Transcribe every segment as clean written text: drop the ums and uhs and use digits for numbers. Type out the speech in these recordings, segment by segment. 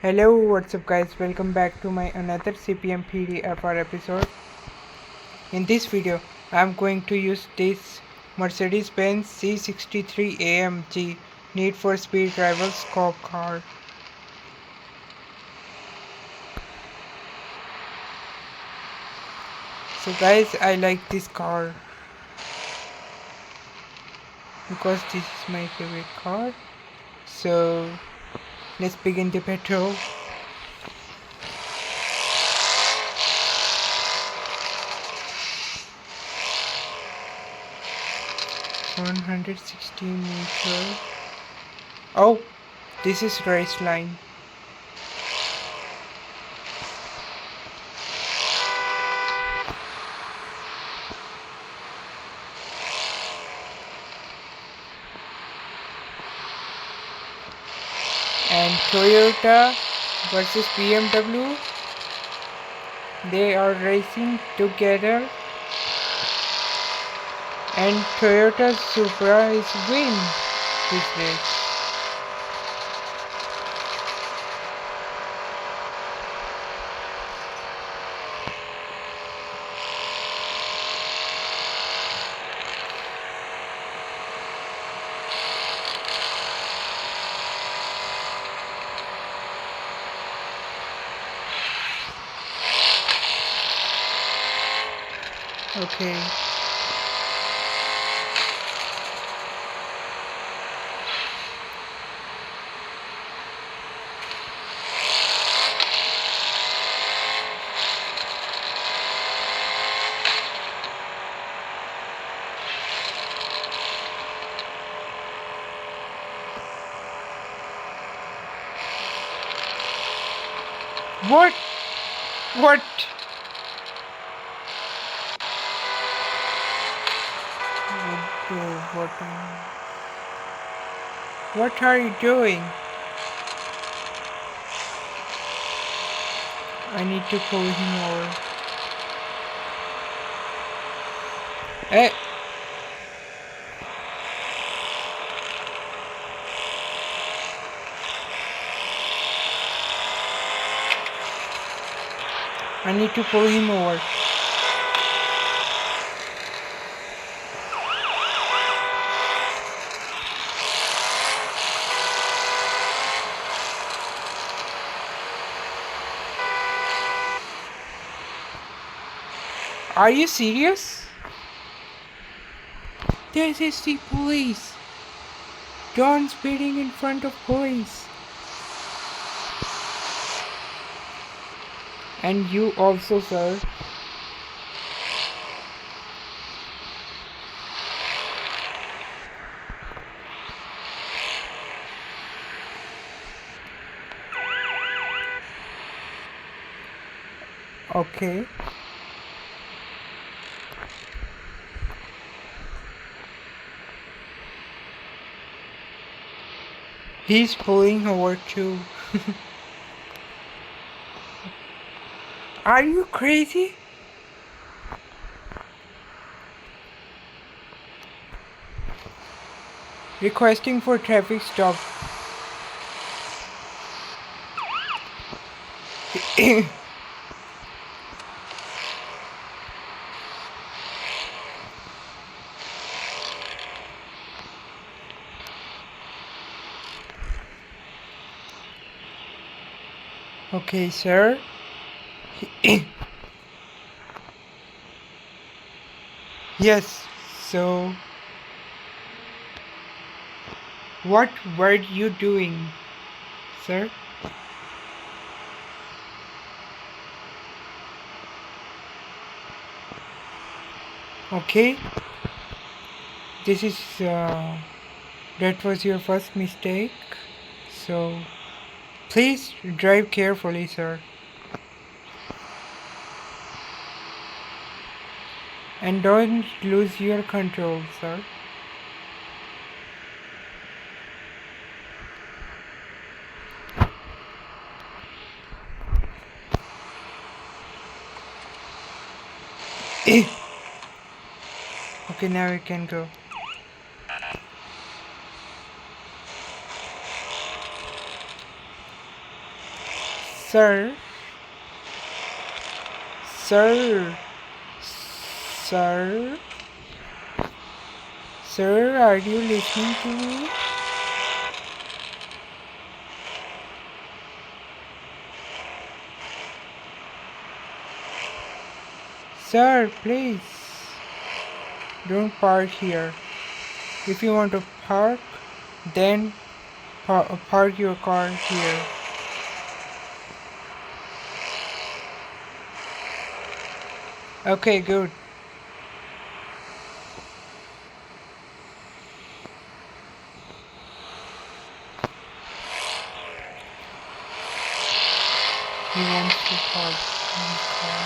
Hello, what's up guys, welcome back to my another CPMPDFR episode. In this video, I'm going to use this Mercedes-Benz C63 AMG Need for Speed rival scope car. So guys, I like this car because this is my favorite car. So let's begin the petrol. $160 meters. Oh, this is race line. And Toyota versus BMW, they are racing together, and Toyota Supra is win this race. Okay. What? What? What are you doing? I need to pull him over. Hey! I need to pull him over. Are you serious? This is the police. Don't speeding in front of police. And you also, sir. Okay. He's pulling over too. Are you crazy? Requesting for traffic stop. Okay, sir. Yes, so what were you doing, sir? Okay, this is that was your first mistake, so please drive carefully, sir, and don't lose your control, sir. Okay, now we can go. Sir, sir, sir, sir, are you listening to me? Sir, please don't park here. If you want to park, then park your car here. Okay, good. He wants to park in his car.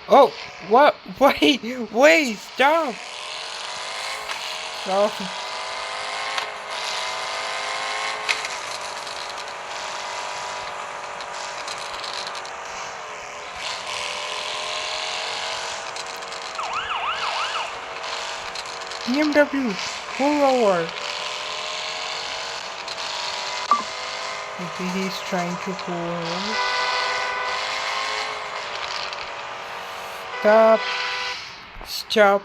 Oh, what? Wait, stop! Stop. BMW, pull over. Okay, he's trying to pull over. Stop. Stop.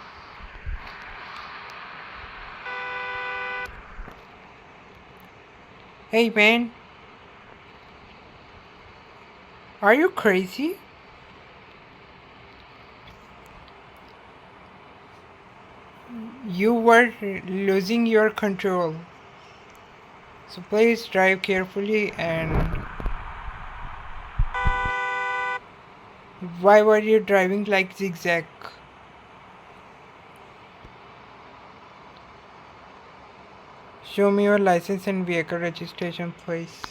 Hey man, are you crazy? You were losing your control. So please drive carefully. And why were you driving like zigzag? Show me your license and vehicle registration, please.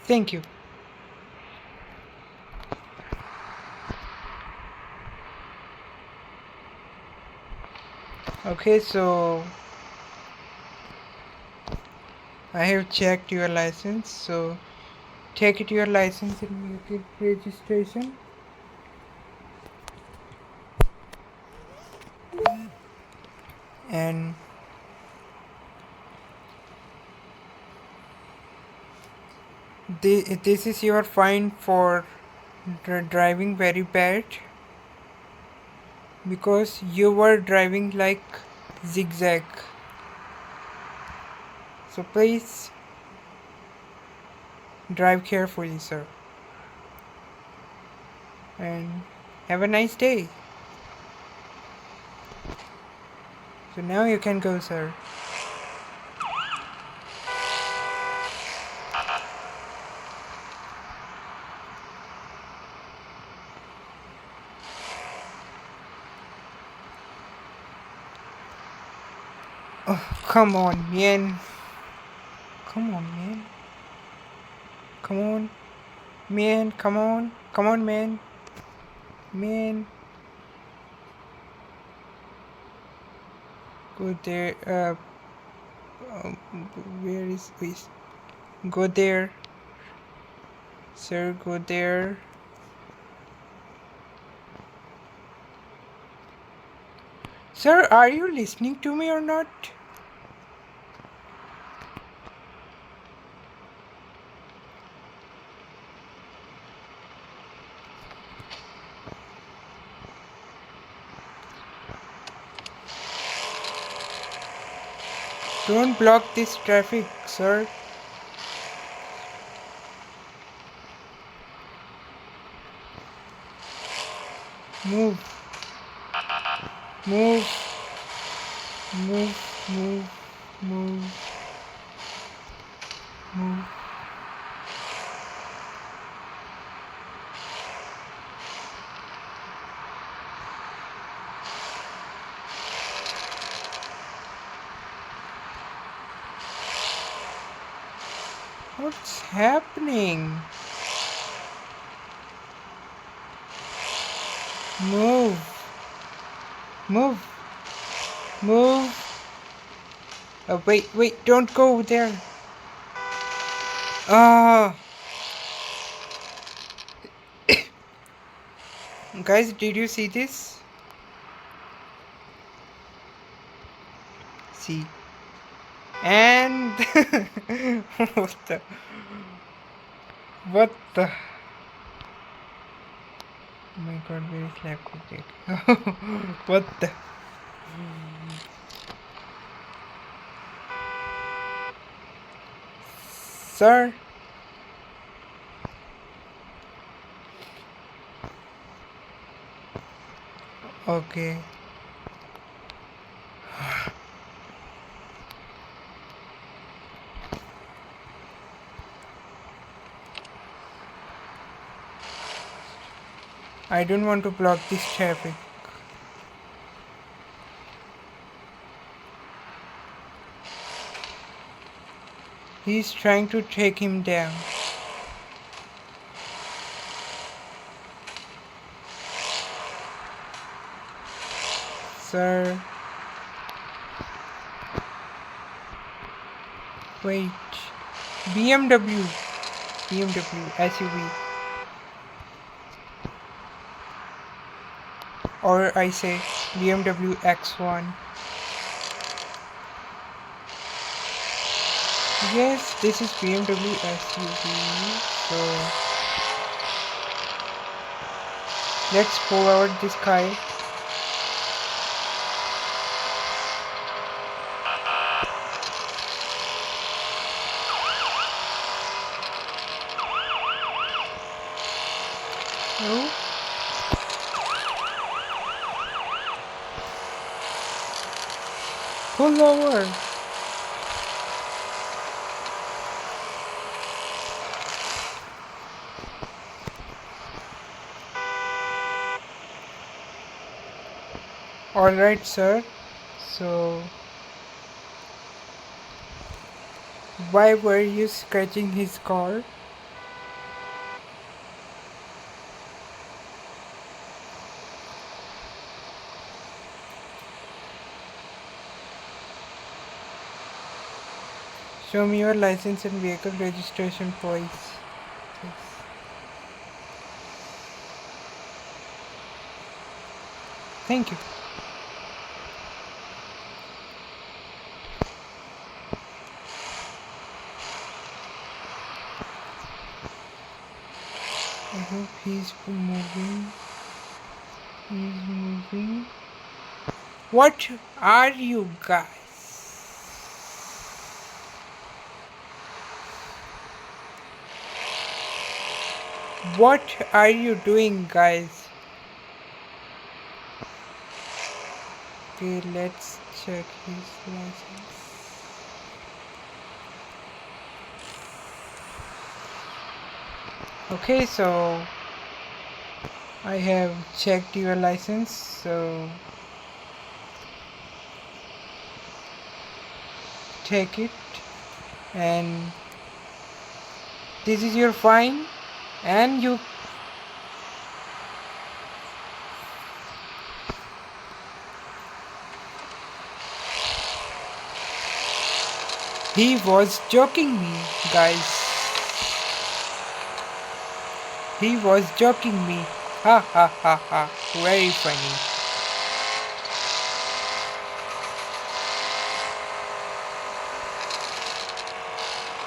Thank you. Okay, so I have checked your license, so take it your license and vehicle registration. And this is your fine for driving very bad, because you were driving like zigzag. So please drive carefully, sir, and have a nice day. So now you can go, sir. Oh, come on, man. Come on, man. Come on. Man, come on. Come on, man. Man. Go there. Where is this? Go there. Sir, go there. Sir, are you listening to me or not? Don't block this traffic, sir. Move. Move. Move. Move. Move. Move. What's happening? Move. Move. Move. Oh, wait, don't go there. Uh, guys, did you see this? See. And what the? What the? Oh my god, where is laptop? What the? Sir? Okay. I don't want to block this traffic. He's trying to take him down. Sir. Wait. BMW. BMW SUV. Or I say BMW X1. Yes, this is BMW SUV. So let's pull out this guy. No? Pull over. Alright, sir. So why were you scratching his car? Show me your license and vehicle registration, please. Thank you. I hope he's moving. He's moving. What are you guys? What are you doing, guys? Okay, let's check his license. Okay, so I have checked your license, so take it, and this is your fine, and you he was joking me, guys. He was joking me. Ha ha ha ha. Very funny.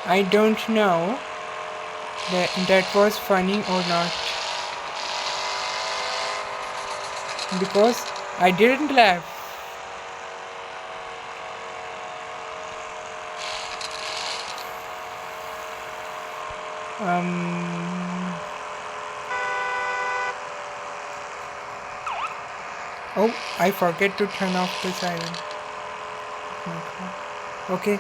I don't know that was funny or not, because I didn't laugh. Oh, I forget to turn off the siren. Okay.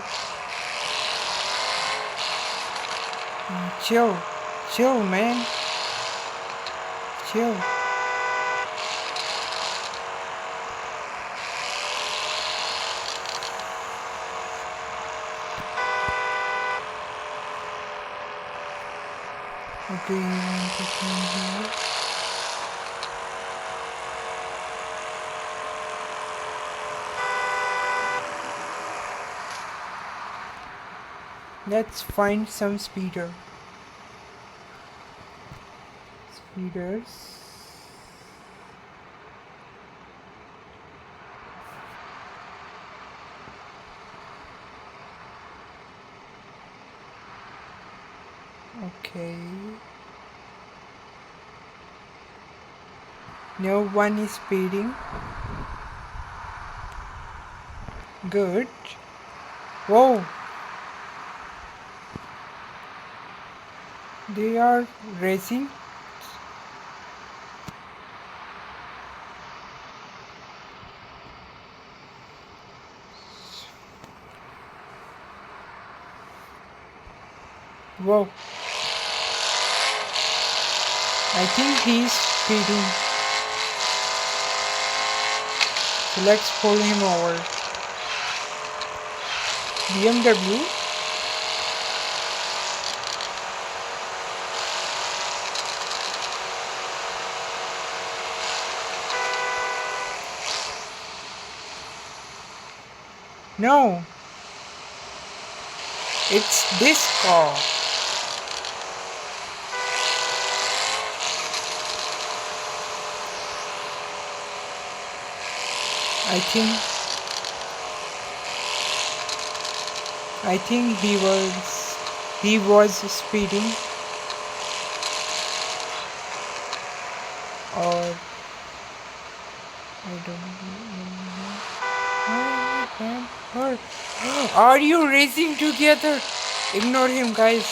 Chill, man. Chill. Okay, you want to come here? Let's find some speeders. Okay. No one is speeding. Good. Whoa. They are racing. Whoa. I think he's speeding. So let's pull him over. BMW. No. It's this car. I think he was speeding, or I don't know. Are you racing together? Ignore him, guys.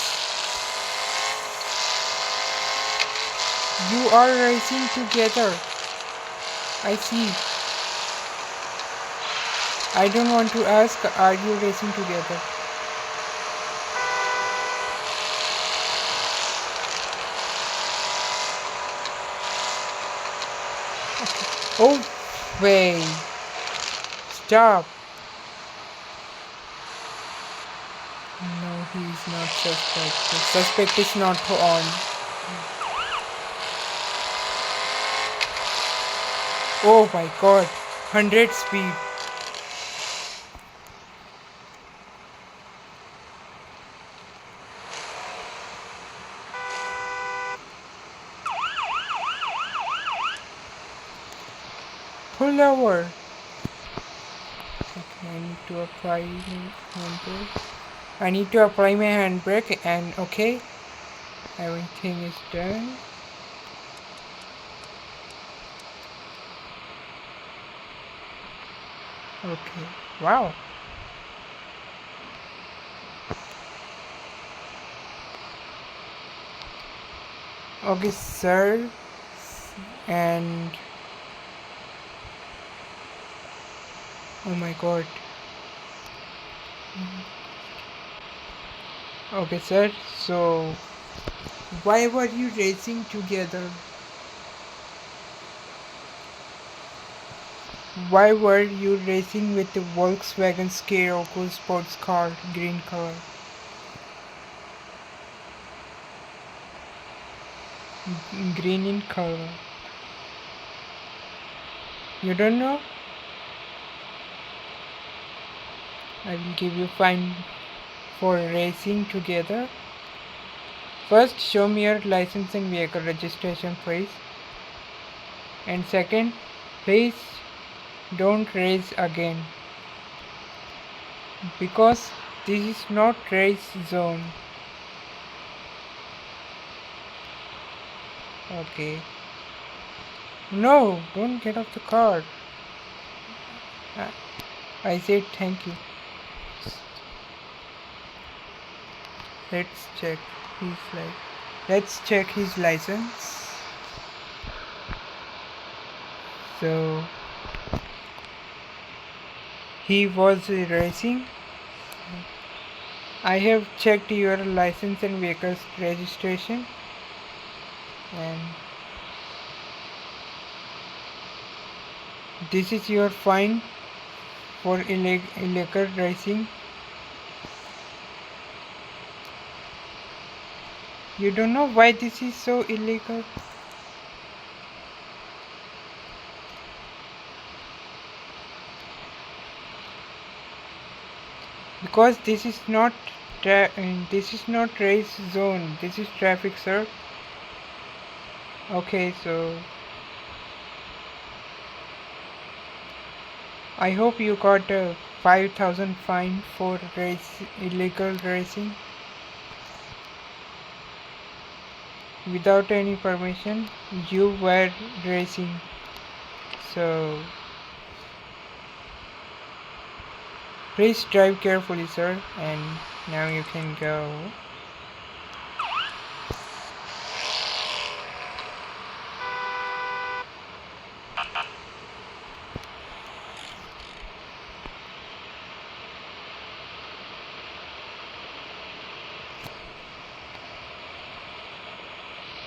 You are racing together. I see. I don't want to ask, are you racing together? Okay. Oh, wait. Stop. No, he is not suspect. The suspect is not on. Oh my god. 100 speed. Pull over. Okay, I need to apply my handbrake. And okay, everything is done. Okay, wow. Okay, sir. And oh my god. Okay, sir. So why were you racing together? Why were you racing with the Volkswagen Scirocco sports car, green color? Green in color. You don't know? I will give you fine for racing together. First, show me your license and vehicle registration, please. And second, please don't race again, because this is not race zone. Okay. No, don't get off the car. I said thank you. Let's check his license. So he was racing. I have checked your license and vehicle registration, and this is your fine for illegal racing. You don't know why this is so illegal? Because this is not this is not race zone. This is traffic, sir. Okay, so I hope you got a 5,000 fine for illegal racing without any permission. You were racing, so please drive carefully, sir. And now you can go.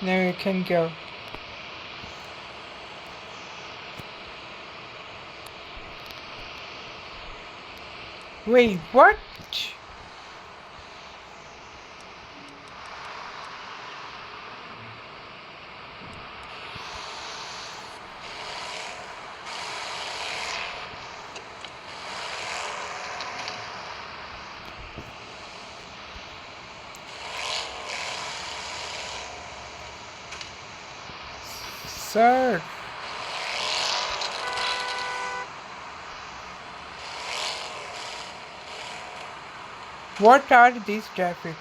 Now you can go. Wait, what? Sir. What are these traffic?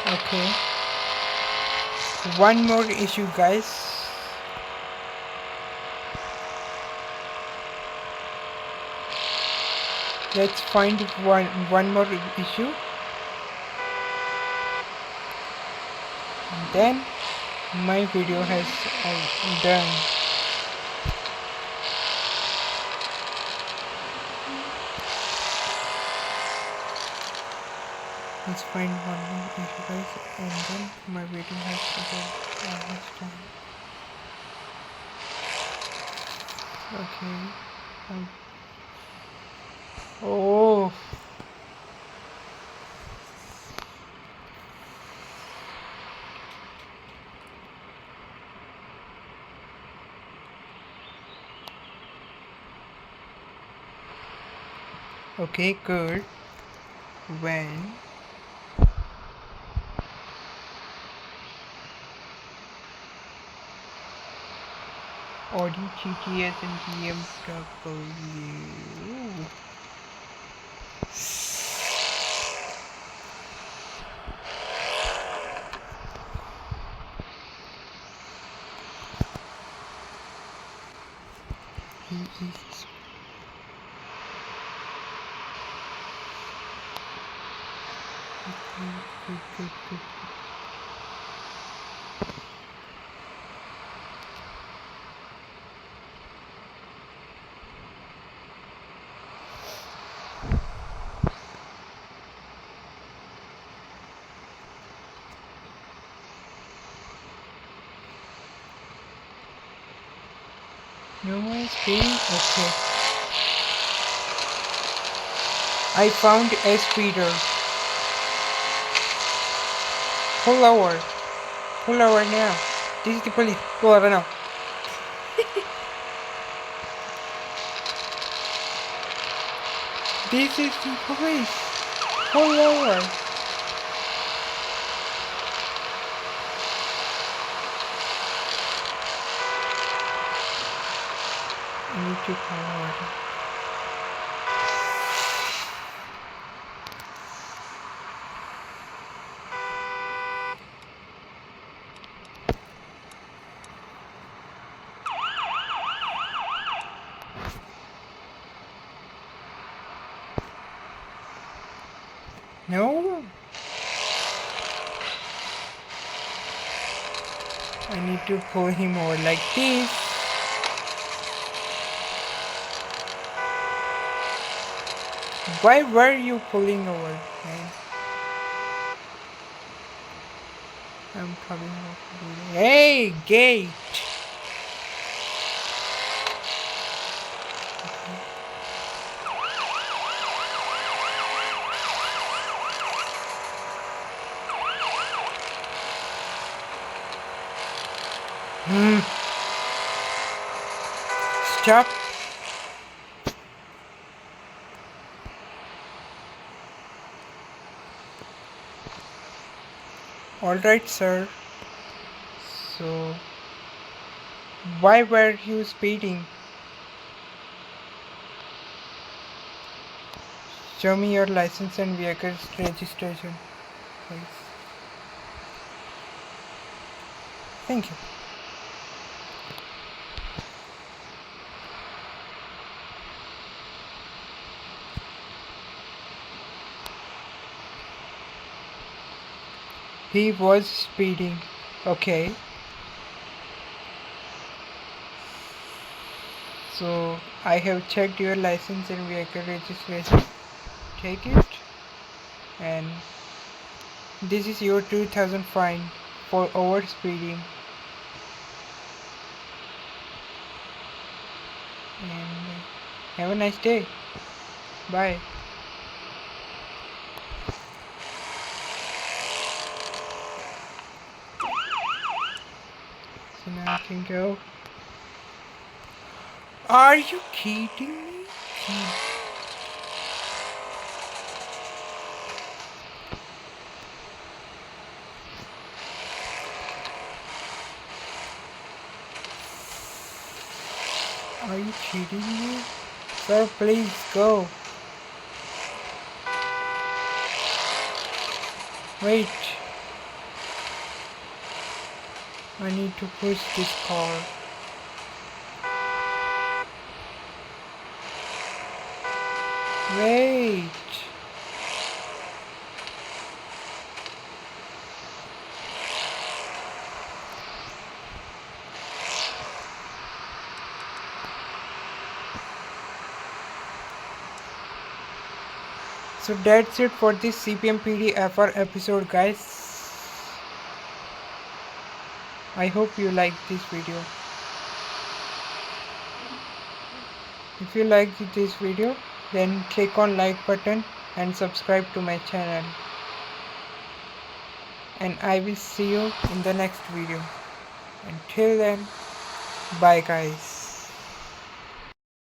Okay. One more issue, guys. Let's find one more issue. And then my video has done. Let's find one more issue, guys, and then my video has almost done. Okay. Oh. Okay, good. When Audi GTS and BMW. Good. No more speeding? Okay. I found a speeder. Pull over. Pull over now. This is the police. Pull over now. This is the police. Pull over. I need to pull over. No. I need to pull him over like this. Why were you pulling over, man? I'm probably not. Hey, gate! Stop. Alright, sir. So, why were you speeding? Show me your license and vehicle registration, please. Thank you. He was speeding. Okay. So I have checked your license and vehicle registration. Take it. And this is your 2000 fine for over speeding. And have a nice day. Bye. So now I can go. Are you kidding me? Are you cheating me? Sir, please go. Wait. I need to push this car. Wait. So that's it for this CPMPDFR episode, guys. I hope you liked this video. If you liked this video, then click on like button and subscribe to my channel. And I will see you in the next video. Until then, bye guys.